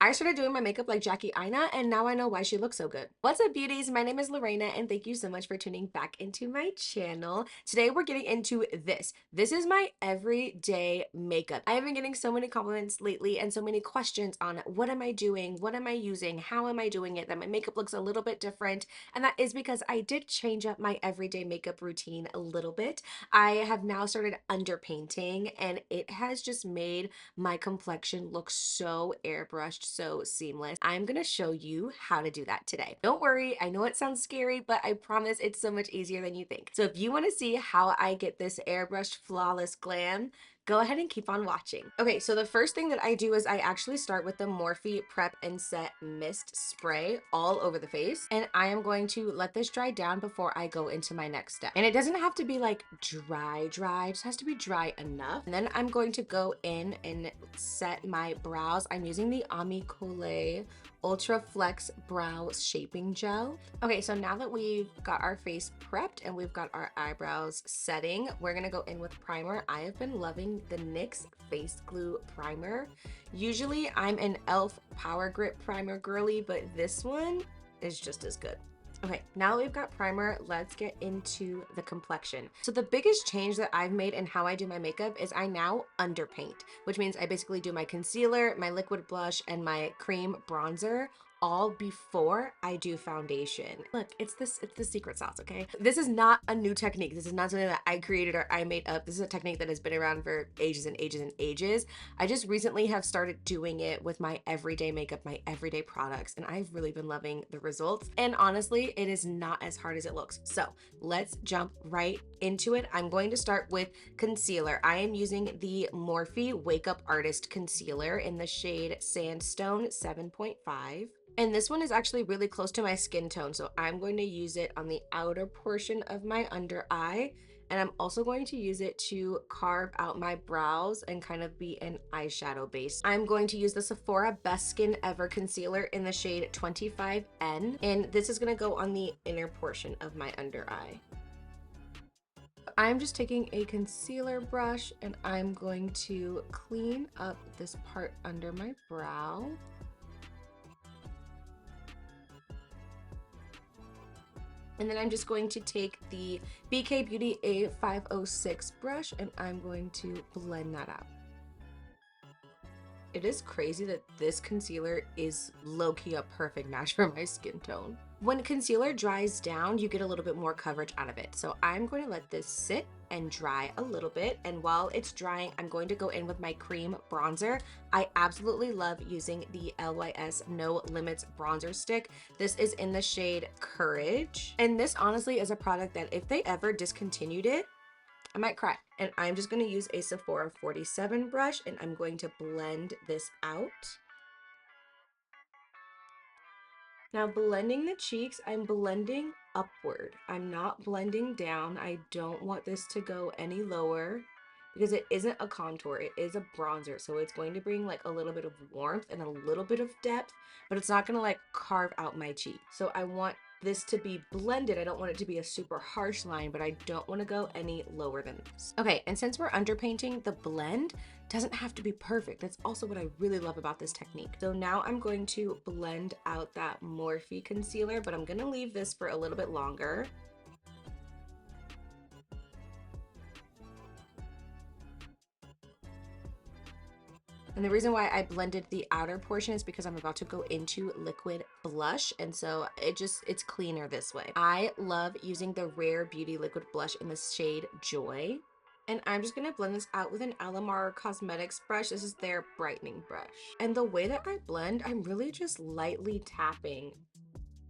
I started doing my makeup like Jackie Aina, and now I know why she looks so good. What's up, beauties? My name is Lorena, and thank you so much for tuning back into my channel. Today, we're getting into this. This is my everyday makeup. I have been getting so many compliments lately and so many questions on what am I doing, what am I using, how am I doing it, that my makeup looks a little bit different, and that is because I did change up my everyday makeup routine a little bit. I have now started underpainting, and it has just made my complexion looks so airbrushed, so seamless. I'm gonna show you how to do that today. Don't worry, I know it sounds scary, but I promise it's so much easier than you think. So if you want to see how I get this airbrushed flawless glam, go ahead and keep on watching. Okay, so the first thing that I do is I actually start with the Morphe Prep and Set Mist Spray all over the face. And I am going to let this dry down before I go into my next step. And it doesn't have to be like dry, it just has to be dry enough. And then I'm going to go in and set my brows. I'm using the Ami Collet Ultra Flex Brow Shaping Gel. Okay, so now that we've got our face prepped and we've got our eyebrows setting, we're gonna go in with primer. I have been loving the NYX Face Glue Primer. Usually I'm an e.l.f. Power Grip Primer girly, but this one is just as good. Okay, now that we've got primer, let's get into the complexion. So the biggest change that I've made in how I do my makeup is I now underpaint, which means I basically do my concealer, my liquid blush, and my cream bronzer all before I do foundation. Look, it's the secret sauce, okay? This is not a new technique. This is not something that I created or I made up. This is a technique that has been around for ages and ages and ages. I just recently have started doing it with my everyday makeup, my everyday products, and I've really been loving the results. And honestly, it is not as hard as it looks. So let's jump right into it. I'm going to start with concealer. I am using the Morphe Wakeup Artist Concealer in the shade Sandstone 7.5. And this one is actually really close to my skin tone, so I'm going to use it on the outer portion of my under eye. And I'm also going to use it to carve out my brows and kind of be an eyeshadow base. I'm going to use the Sephora Best Skin Ever Concealer in the shade 25N. And this is gonna go on the inner portion of my under eye. I'm just taking a concealer brush and I'm going to clean up this part under my brow. And then I'm just going to take the BK Beauty A506 brush and I'm going to blend that out. It is crazy that this concealer is low-key a perfect match for my skin tone. When concealer dries down, you get a little bit more coverage out of it. So I'm going to let this sit and dry a little bit. And while it's drying, I'm going to go in with my cream bronzer. I absolutely love using the LYS No Limits bronzer stick. This is in the shade Courage. And this honestly is a product that if they ever discontinued it, I might cry. And I'm just going to use a Sephora 47 brush and I'm going to blend this out. Now blending the cheeks, I'm blending upward. I'm not blending down. I don't want this to go any lower because it isn't a contour, it is a bronzer. So it's going to bring like a little bit of warmth and a little bit of depth, but it's not gonna like carve out my cheek. So I want this to be blended. I don't want it to be a super harsh line, but I don't want to go any lower than this. Okay, and since we're underpainting, the blend doesn't have to be perfect. That's also what I really love about this technique. So now I'm going to blend out that Morphe concealer, but I'm gonna leave this for a little bit longer. And the reason why I blended the outer portion is because I'm about to go into liquid blush. And so it's cleaner this way. I love using the Rare Beauty liquid blush in the shade Joy. And I'm just gonna blend this out with an Alamar Cosmetics brush. This is their brightening brush. And the way that I blend, I'm really just lightly tapping.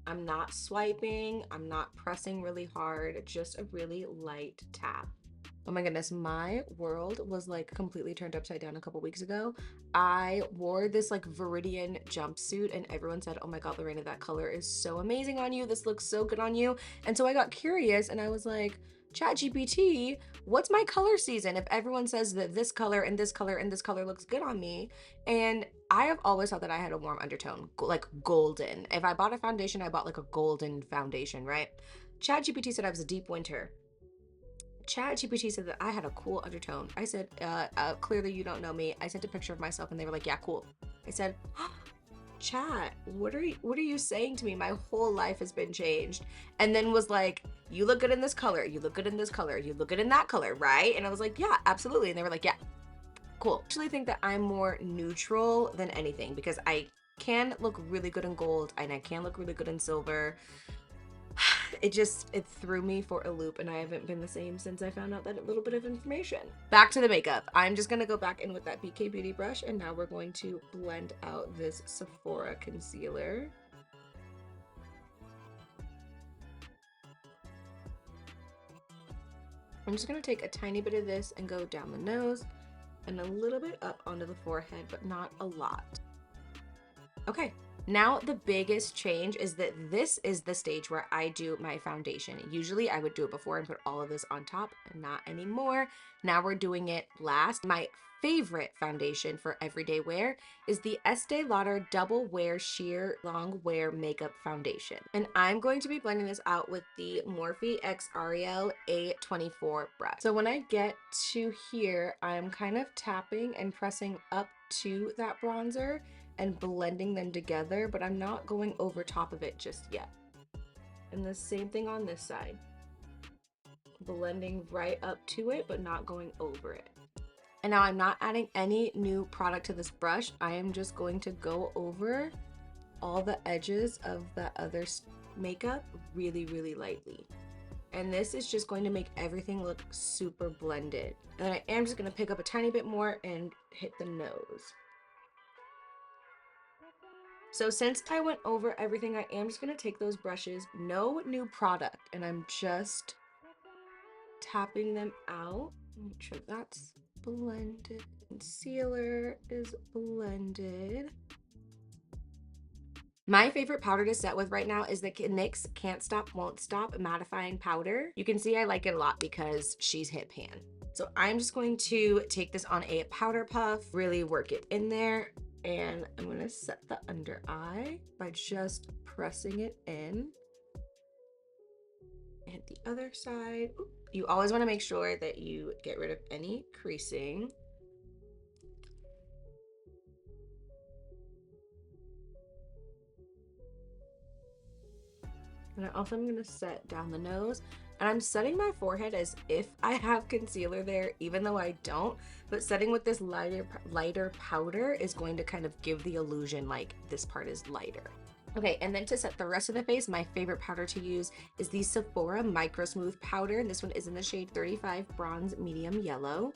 I'm not swiping, I'm not pressing really hard, just a really light tap. Oh my goodness, my world was like completely turned upside down a couple weeks ago. I wore this like Viridian jumpsuit and everyone said, oh my God, Lorena, that color is so amazing on you. This looks so good on you. And so I got curious and I was like, ChatGPT, what's my color season? If everyone says that this color and this color and this color looks good on me. And I have always thought that I had a warm undertone, like golden. If I bought a foundation, I bought like a golden foundation, right? ChatGPT said I was a deep winter. ChatGPT said that I had a cool undertone. I said, clearly you don't know me. I sent a picture of myself and they were like, yeah, cool. I said, chat, what are you saying to me? My whole life has been changed. And then was like, you look good in this color, you look good in this color, you look good in that color, right? And I was like, yeah, absolutely. And they were like, yeah, cool. I actually think that I'm more neutral than anything because I can look really good in gold and I can look really good in silver. It threw me for a loop, and I haven't been the same since I found out that little bit of information. Back to the makeup. I'm just gonna go back in with that BK Beauty brush, and now we're going to blend out this Sephora concealer. I'm just gonna take a tiny bit of this and go down the nose and a little bit up onto the forehead, but not a lot. Okay, now the biggest change is that this is the stage where I do my foundation. Usually I would do it before and put all of this on top, not anymore. Now we're doing it last. My favorite foundation for everyday wear is the Estee Lauder Double Wear Sheer Long Wear Makeup Foundation. And I'm going to be blending this out with the Morphe X Ariel A24 brush. So when I get to here, I'm kind of tapping and pressing up to that bronzer and blending them together, but I'm not going over top of it just yet. And the same thing on this side. Blending right up to it, but not going over it. And now I'm not adding any new product to this brush. I am just going to go over all the edges of that other makeup really, really lightly. And this is just going to make everything look super blended. And I am just gonna pick up a tiny bit more and hit the nose. So since I went over everything, I am just going to take those brushes, no new product, and I'm just tapping them out. Make sure that's blended. Concealer is blended. My favorite powder to set with right now is the NYX Can't Stop Won't Stop mattifying powder. You can see I like it a lot because she's hit pan. So I'm just going to take this on a powder puff, really work it in there. And I'm going to set the under eye by just pressing it in. And the other side. You always want to make sure that you get rid of any creasing. And I also am going to set down the nose. And I'm setting my forehead as if I have concealer there, even though I don't. But setting with this lighter powder is going to kind of give the illusion like this part is lighter. Okay, and then to set the rest of the face, my favorite powder to use is the Sephora Microsmooth powder. And this one is in the shade 35 Bronze Medium Yellow.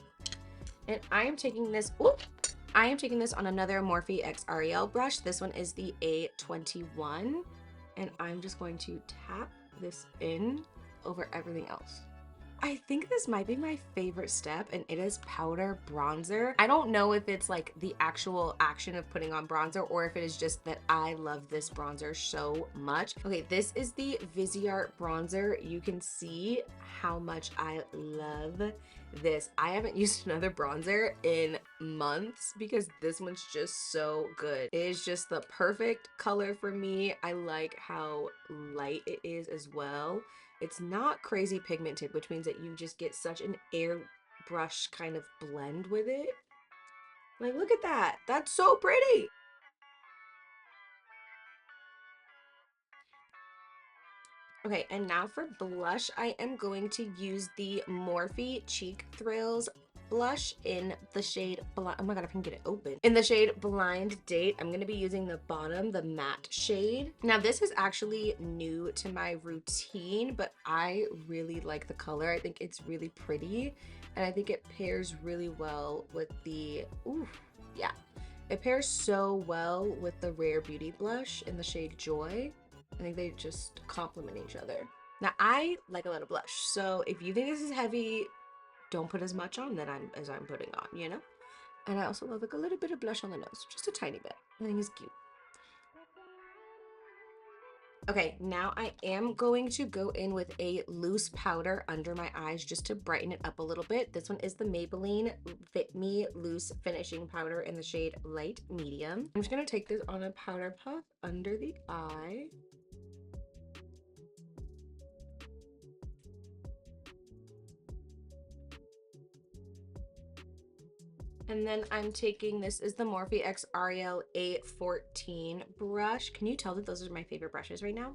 And I am taking this on another Morphe X Ariel brush. This one is the A21. And I'm just going to tap this in over everything else. I think this might be my favorite step, and it is powder bronzer. I don't know if it's like the actual action of putting on bronzer or if it is just that I love this bronzer so much. Okay, this is the Viseart bronzer. You can see how much I love this. I haven't used another bronzer in months because this one's just so good. It is just the perfect color for me. I like how light it is as well. It's not crazy pigmented, which means that you just get such an airbrush kind of blend with it. Like, look at that. That's so pretty. Okay, and now for blush, I am going to use the Morphe Cheek Thrills blush in the shade oh my god, I can get it open. In the shade Blind Date, I'm going to be using the bottom, the matte shade. Now this is actually new to my routine, but I really like the color. I think it's really pretty, and I think it pairs really well with the, yeah. It pairs so well with the Rare Beauty blush in the shade Joy. I think they just complement each other. Now I like a lot of blush, so if you think this is heavy, don't put as much on as I'm putting on, you know? And I also love like a little bit of blush on the nose, just a tiny bit. I think it's cute. Okay, now I am going to go in with a loose powder under my eyes just to brighten it up a little bit. This one is the Maybelline Fit Me Loose Finishing Powder in the shade Light Medium. I'm just gonna take this on a powder puff under the eye. And then I'm taking, this is the Morphe X Ariel A14 brush. Can you tell that those are my favorite brushes right now?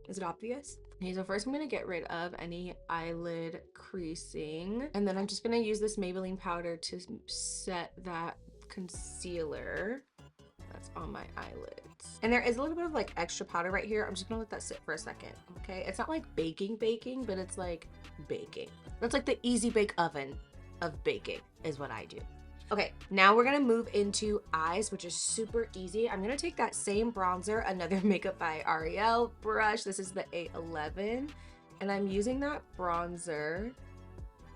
Is it obvious? Okay, so first I'm gonna get rid of any eyelid creasing. And then I'm just gonna use this Maybelline powder to set that concealer that's on my eyelids. And there is a little bit of like extra powder right here. I'm just gonna let that sit for a second, okay? It's not like baking, but it's like baking. That's like the easy bake oven of baking is what I do. Okay, now we're gonna move into eyes, which is super easy. I'm gonna take that same bronzer, another Makeup by Ariel brush. This is the A11, and I'm using that bronzer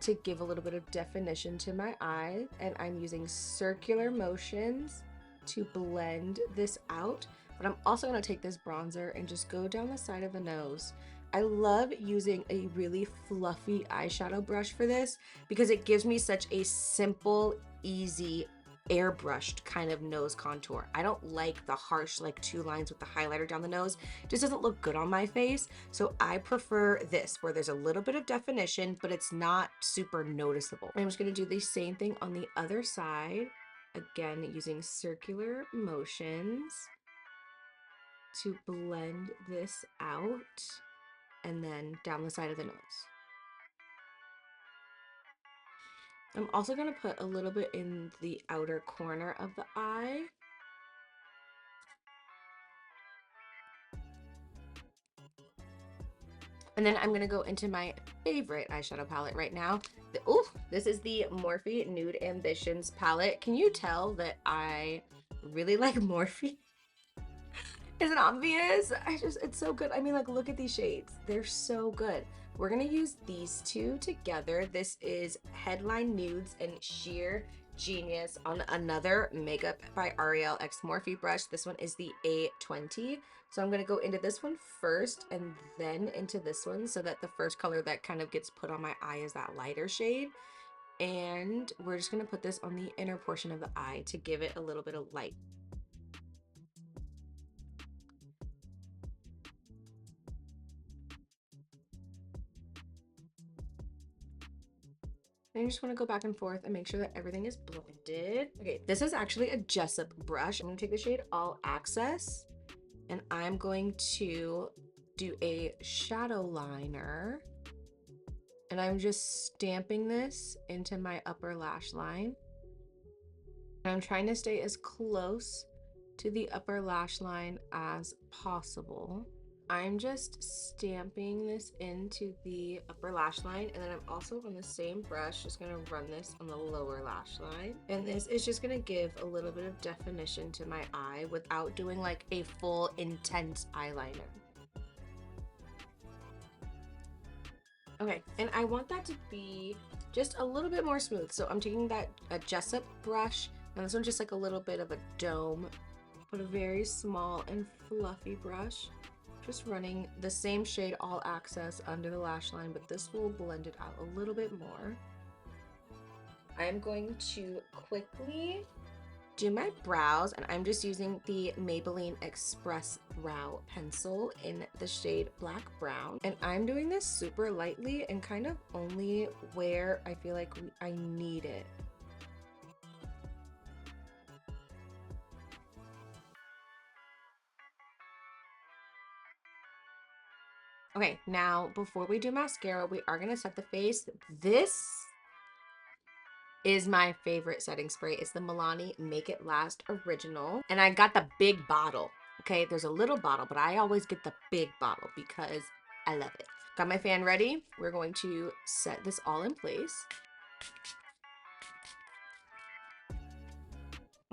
to give a little bit of definition to my eye, and I'm using circular motions to blend this out. But I'm also gonna take this bronzer and just go down the side of the nose. I love using a really fluffy eyeshadow brush for this because it gives me such a simple, easy, airbrushed kind of nose contour. I don't like the harsh like two lines with the highlighter down the nose. It just doesn't look good on my face. So I prefer this where there's a little bit of definition, but it's not super noticeable. I'm just gonna do the same thing on the other side. Again, using circular motions to blend this out, and then down the side of the nose. I'm also going to put a little bit in the outer corner of the eye. And then I'm going to go into my favorite eyeshadow palette right now. Oh, this is the Morphe Nude Ambitions palette. Can you tell that I really like Morphe? Is it obvious? It's so good. I mean, like, look at these shades. They're so good. We're gonna use these two together. This is Headline Nudes and Sheer Genius on another Makeup by Ariel X Morphe brush. This one is the A20. So I'm gonna go into this one first and then into this one so that the first color that kind of gets put on my eye is that lighter shade. And we're just gonna put this on the inner portion of the eye to give it a little bit of light. And you just want to go back and forth and make sure that everything is blended. Okay, this is actually a Jessup brush. I'm going to take the shade All Access, and I'm going to do a shadow liner. And I'm just stamping this into my upper lash line. And I'm trying to stay as close to the upper lash line as possible. I'm just stamping this into the upper lash line, and then I'm also on the same brush just gonna run this on the lower lash line. And this is just gonna give a little bit of definition to my eye without doing like a full intense eyeliner. Okay, and I want that to be just a little bit more smooth. So I'm taking that a Jessup brush, and this one's just like a little bit of a dome, but a very small and fluffy brush. Just running the same shade All Access under the lash line, but this will blend it out a little bit more. I'm going to quickly do my brows, and I'm just using the Maybelline Express Brow Pencil in the shade Black Brown. And I'm doing this super lightly and kind of only where I feel like I need it. Okay, now before we do mascara, we are gonna set the face. This is my favorite setting spray. It's the Milani Make It Last Original. And I got the big bottle. Okay, there's a little bottle, but I always get the big bottle because I love it. Got my fan ready. We're going to set this all in place.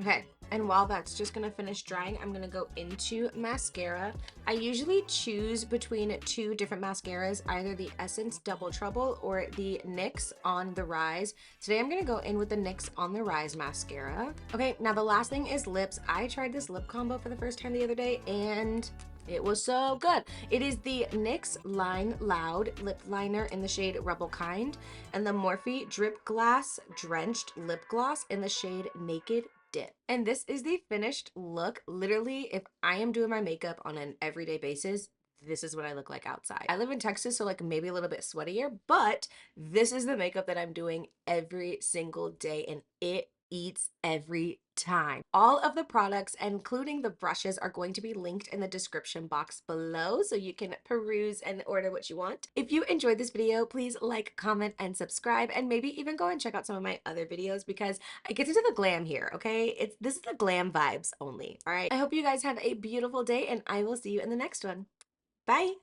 Okay, and while that's just gonna finish drying, I'm gonna go into mascara. I usually choose between two different mascaras, either the Essence Double Trouble or the NYX On The Rise. Today I'm gonna go in with the NYX On The Rise mascara. Okay, now the last thing is lips. I tried this lip combo for the first time the other day, and it was so good. It is the NYX Line Loud lip liner in the shade Rebel Kind, and the Morphe DripGlass Drenched Lip Gloss in the shade Naked Dip. And this is the finished look. Literally, if I am doing my makeup on an everyday basis, this is what I look like outside. I live in Texas, so like maybe a little bit sweatier, but this is the makeup that I'm doing every single day, and it eats every time. All of the products, including the brushes, are going to be linked in the description box below so you can peruse and order what you want. If you enjoyed this video, please like, comment, and subscribe, and maybe even go and check out some of my other videos because I get into the glam here, okay? This is the glam vibes only, all right? I hope you guys have a beautiful day, and I will see you in the next one. Bye!